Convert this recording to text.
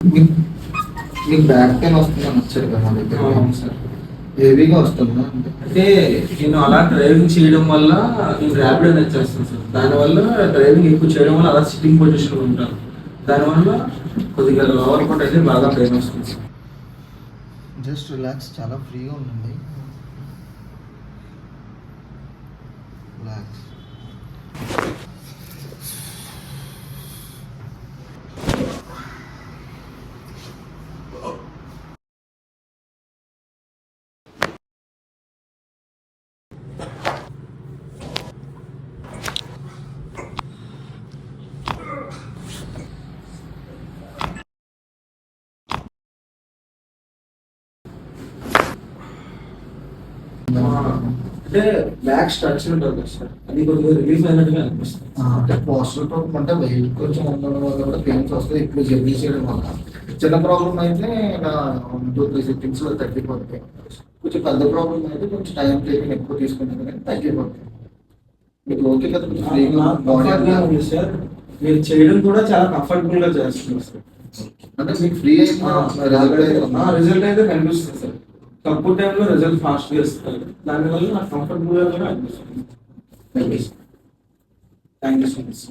మీకు మీకు back pain వస్తుందని వచ్చారు కదా మా దగ్గర సార్, హెవీగా వస్తుందా అంటే? అంటే నేను అలా డ్రైవింగ్ చేయడం వల్ల నేను ర్యాపిడ్ అనేది చేస్తాను సార్. దానివల్ల డ్రైవింగ్ ఎక్కువ చేయడం వల్ల అలా సిట్టింగ్ పొజిషన్లో ఉంటాను. దానివల్ల కొద్దిగా లోవర్ పార్ట్ అయితే బాగా పెయిన్ వస్తుంది సార్. జస్ట్ రిలాక్స్, చాలా ఫ్రీగా ఉండండి. రిలాక్స్. అంటే బ్యాక్ స్ట్రక్చర్ ఉంటుంది కదా సార్, అది కొద్దిగా రిలీఫ్ అయినట్టుగా అనిపిస్తుంది. అంటే పోస్టర్ ప్రాబ్లమ్ అంటే వెయిట్ కొంచెం ఉండడం వల్ల కూడా పెయిన్స్ వస్తాయి, ఎక్కువ జర్నీ చేయడం వల్ల. చిన్న ప్రాబ్లం అయితే ఇలా 1-2-3 సిట్టింగ్స్ లో తగ్గిపోతాయి. కొంచెం పెద్ద ప్రాబ్లం అయితే కొంచెం టైం టేకింగ్ ఎక్కువ తీసుకుంటుంది కానీ తగ్గిపోతాయి. మీకు ఓకే కదా? ఫ్రీగా కంఫర్ట్గా ఉంది సార్. మీరు చేయడం కూడా చాలా కంఫర్టబుల్ గా చేస్తున్నారు సార్. అంటే మీకు ఫ్రీ రిజల్ట్ అయితే కనిపిస్తుంది సార్. తక్కువ టైంలో రిజల్ట్ ఫాస్ట్గా ఇస్తారు. దానివల్ల నాకు కంఫర్టబుల్గా కూడా అనిపిస్తుంది. Thank you so much.